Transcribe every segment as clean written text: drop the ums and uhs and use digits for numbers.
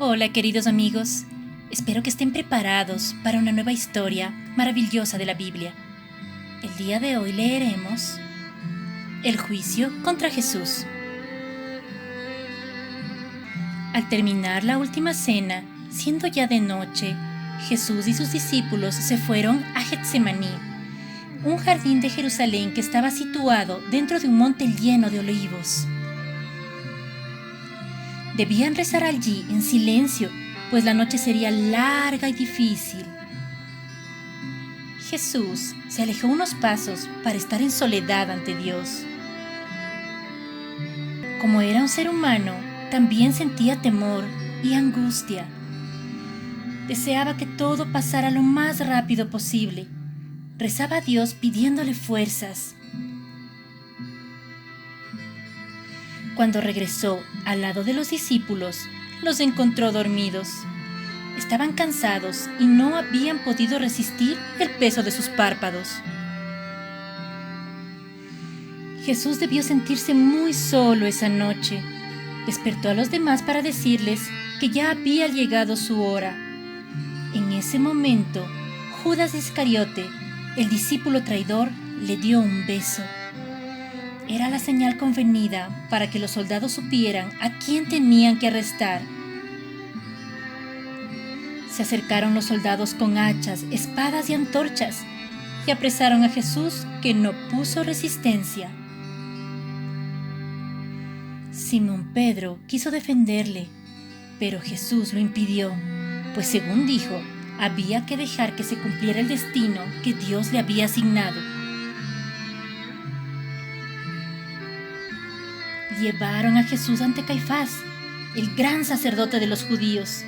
Hola queridos amigos, espero que estén preparados para una nueva historia maravillosa de la Biblia. El día de hoy leeremos El juicio contra Jesús. Al terminar la última cena, siendo ya de noche, Jesús y sus discípulos se fueron a Getsemaní, un jardín de Jerusalén que estaba situado dentro de un monte lleno de olivos. Debían rezar allí en silencio, pues la noche sería larga y difícil. Jesús se alejó unos pasos para estar en soledad ante Dios. Como era un ser humano, también sentía temor y angustia. Deseaba que todo pasara lo más rápido posible. Rezaba a Dios pidiéndole fuerzas. Cuando regresó al lado de los discípulos, los encontró dormidos. Estaban cansados y no habían podido resistir el peso de sus párpados. Jesús debió sentirse muy solo esa noche. Despertó a los demás para decirles que ya había llegado su hora. En ese momento, Judas Iscariote, el discípulo traidor, le dio un beso. Era la señal convenida para que los soldados supieran a quién tenían que arrestar. Se acercaron los soldados con hachas, espadas y antorchas y apresaron a Jesús, que no puso resistencia. Simón Pedro quiso defenderle, pero Jesús lo impidió, pues según dijo, había que dejar que se cumpliera el destino que Dios le había asignado. Llevaron a Jesús ante Caifás, el gran sacerdote de los judíos.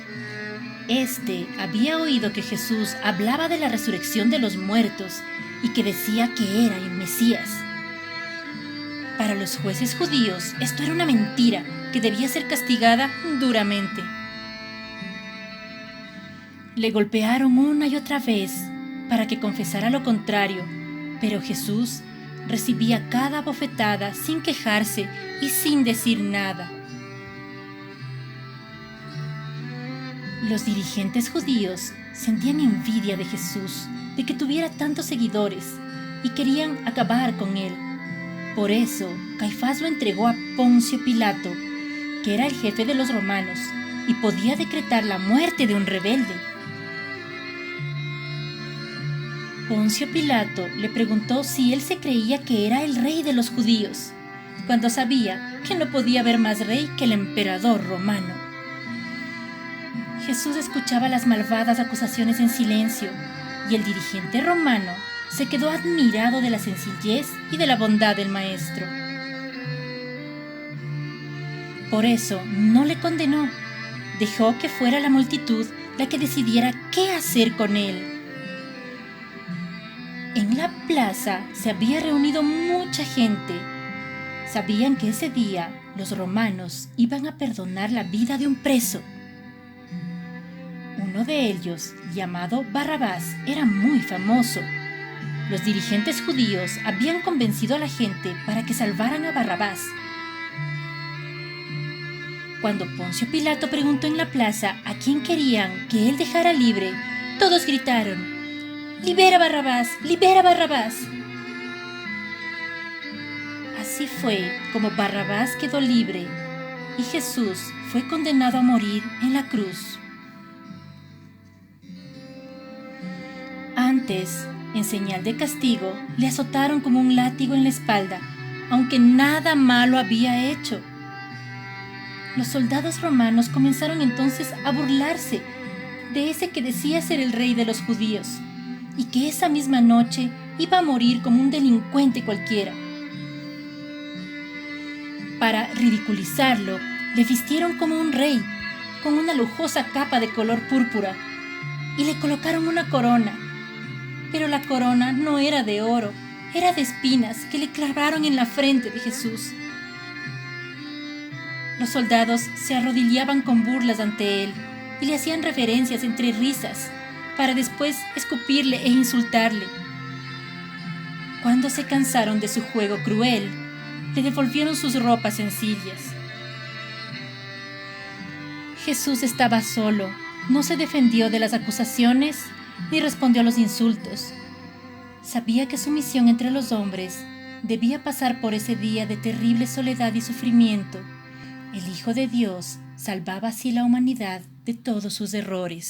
Este había oído que Jesús hablaba de la resurrección de los muertos y que decía que era el Mesías. Para los jueces judíos, esto era una mentira que debía ser castigada duramente. Le golpearon una y otra vez para que confesara lo contrario, pero Jesús recibía cada bofetada sin quejarse y sin decir nada. Los dirigentes judíos sentían envidia de Jesús, de que tuviera tantos seguidores, y querían acabar con él. Por eso, Caifás lo entregó a Poncio Pilato, que era el jefe de los romanos, y podía decretar la muerte de un rebelde. Poncio Pilato le preguntó si él se creía que era el rey de los judíos, cuando sabía que no podía haber más rey que el emperador romano. Jesús escuchaba las malvadas acusaciones en silencio, y el dirigente romano se quedó admirado de la sencillez y de la bondad del maestro. Por eso no le condenó, dejó que fuera la multitud la que decidiera qué hacer con él. En la plaza se había reunido mucha gente. Sabían que ese día los romanos iban a perdonar la vida de un preso. Uno de ellos, llamado Barrabás, era muy famoso. Los dirigentes judíos habían convencido a la gente para que salvaran a Barrabás. Cuando Poncio Pilato preguntó en la plaza a quién querían que él dejara libre, todos gritaron: ¡Libera a Barrabás! ¡Libera a Barrabás! Así fue como Barrabás quedó libre y Jesús fue condenado a morir en la cruz. Antes, en señal de castigo, le azotaron como un látigo en la espalda, aunque nada malo había hecho. Los soldados romanos comenzaron entonces a burlarse de ese que decía ser el rey de los judíos, y que esa misma noche iba a morir como un delincuente cualquiera. Para ridiculizarlo, le vistieron como un rey, con una lujosa capa de color púrpura, y le colocaron una corona. Pero la corona no era de oro, era de espinas que le clavaron en la frente de Jesús. Los soldados se arrodillaban con burlas ante él y le hacían reverencias entre risas, para después escupirle e insultarle. Cuando se cansaron de su juego cruel, le devolvieron sus ropas sencillas. Jesús estaba solo, no se defendió de las acusaciones ni respondió a los insultos. Sabía que su misión entre los hombres debía pasar por ese día de terrible soledad y sufrimiento. El Hijo de Dios salvaba así la humanidad de todos sus errores.